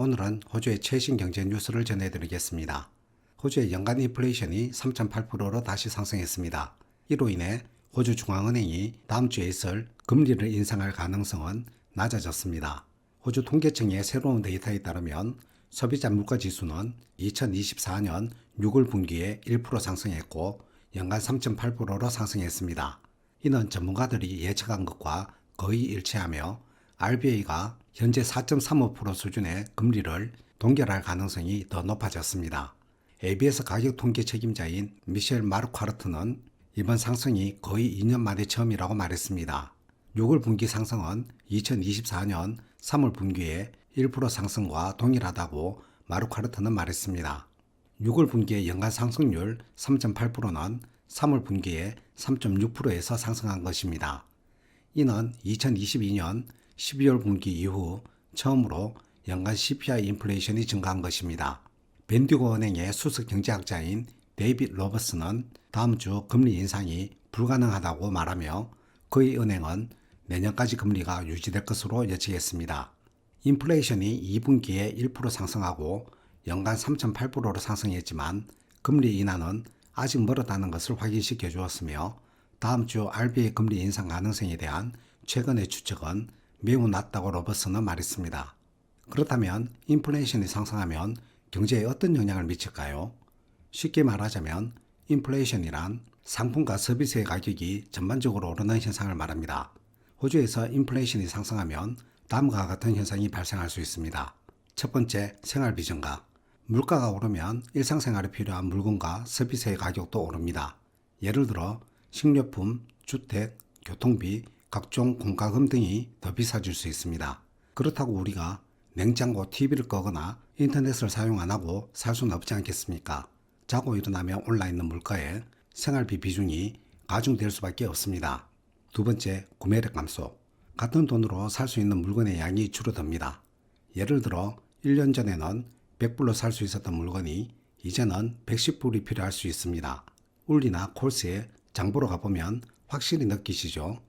오늘은 호주의 최신 경제 뉴스를 전해드리겠습니다. 호주의 연간 인플레이션이 3.8%로 다시 상승했습니다. 이로 인해 호주 중앙은행이 다음 주에 있을 금리를 인상할 가능성은 낮아졌습니다. 호주 통계청의 새로운 데이터에 따르면 소비자 물가지수는 2024년 6월 분기에 1% 상승했고 연간 3.8%로 상승했습니다. 이는 전문가들이 예측한 것과 거의 일치하며 RBA가 현재 4.35% 수준의 금리를 동결할 가능성이 더 높아졌습니다. ABS 가격 통계 책임자인 미셸 마르콰르트는 이번 상승이 거의 2년 만에 처음이라고 말했습니다. 6월 분기 상승은 2024년 3월 분기에 1% 상승과 동일하다고 마르콰르트는 말했습니다. 6월 분기의 연간 상승률 3.8%는 3월 분기에 3.6%에서 상승한 것입니다. 이는 2022년 12월 분기 이후 처음으로 연간 CPI 인플레이션이 증가한 것입니다. 밴디고 은행의 수석 경제학자인 데이빗 로버스는 다음 주 금리 인상이 불가능하다고 말하며 그의 은행은 내년까지 금리가 유지될 것으로 예측했습니다. 인플레이션이 2분기에 1% 상승하고 연간 3.8%로 상승했지만 금리 인하는 아직 멀었다는 것을 확인시켜 주었으며 다음 주 RBA 금리 인상 가능성에 대한 최근의 추측은 매우 낮다고 로버스는 말했습니다. 그렇다면 인플레이션이 상승하면 경제에 어떤 영향을 미칠까요? 쉽게 말하자면 인플레이션이란 상품과 서비스의 가격이 전반적으로 오르는 현상을 말합니다. 호주에서 인플레이션이 상승하면 다음과 같은 현상이 발생할 수 있습니다. 첫 번째, 생활비 증가. 물가가 오르면 일상생활에 필요한 물건과 서비스의 가격도 오릅니다. 예를 들어 식료품, 주택, 교통비, 각종 공과금 등이 더 비싸질 수 있습니다. 그렇다고 우리가 냉장고, TV를 끄거나 인터넷을 사용 안 하고 살 수는 없지 않겠습니까? 자고 일어나면 올라있는 물가에 생활비 비중이 가중될 수밖에 없습니다. 두 번째, 구매력 감소. 같은 돈으로 살 수 있는 물건의 양이 줄어듭니다. 예를 들어 1년 전에는 100불로 살 수 있었던 물건이 이제는 110불이 필요할 수 있습니다. 울리나 콜스에 장보러 가보면 확실히 느끼시죠?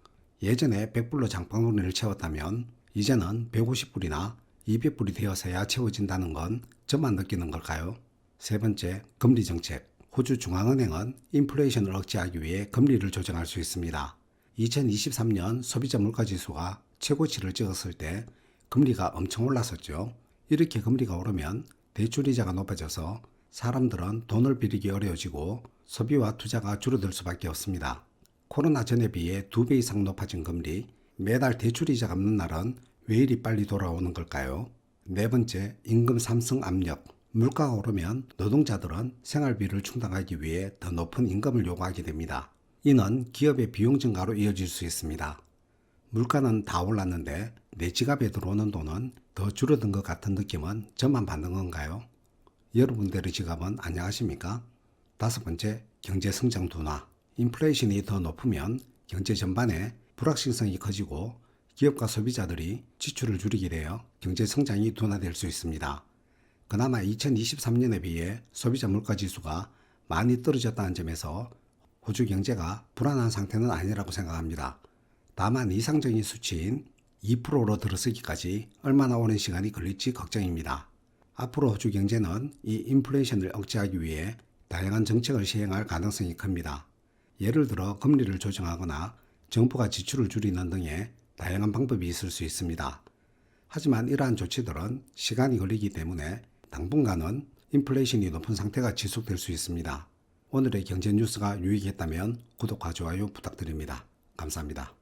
예전에 100불로 장바구니를 채웠다면 이제는 150불이나 200불이 되어서야 채워진다는 건 저만 느끼는 걸까요? 세 번째, 금리 정책. 호주 중앙은행은 인플레이션을 억제하기 위해 금리를 조정할 수 있습니다. 2023년 소비자 물가지수가 최고치를 찍었을 때 금리가 엄청 올랐었죠. 이렇게 금리가 오르면 대출이자가 높아져서 사람들은 돈을 빌리기 어려워지고 소비와 투자가 줄어들 수밖에 없습니다. 코로나 전에 비해 2배 이상 높아진 금리, 매달 대출이자 갚는 날은 왜 이리 빨리 돌아오는 걸까요? 네 번째, 임금 상승 압력. 물가가 오르면 노동자들은 생활비를 충당하기 위해 더 높은 임금을 요구하게 됩니다. 이는 기업의 비용 증가로 이어질 수 있습니다. 물가는 다 올랐는데 내 지갑에 들어오는 돈은 더 줄어든 것 같은 느낌은 저만 받는 건가요? 여러분들의 지갑은 안녕하십니까? 다섯 번째, 경제 성장 둔화. 인플레이션이 더 높으면 경제 전반에 불확실성이 커지고 기업과 소비자들이 지출을 줄이게 되어 경제 성장이 둔화될 수 있습니다. 그나마 2023년에 비해 소비자 물가지수가 많이 떨어졌다는 점에서 호주 경제가 불안한 상태는 아니라고 생각합니다. 다만 이상적인 수치인 2%로 들어서기까지 얼마나 오랜 시간이 걸릴지 걱정입니다. 앞으로 호주 경제는 이 인플레이션을 억제하기 위해 다양한 정책을 시행할 가능성이 큽니다. 예를 들어 금리를 조정하거나 정부가 지출을 줄이는 등의 다양한 방법이 있을 수 있습니다. 하지만 이러한 조치들은 시간이 걸리기 때문에 당분간은 인플레이션이 높은 상태가 지속될 수 있습니다. 오늘의 경제 뉴스가 유익했다면 구독과 좋아요 부탁드립니다. 감사합니다.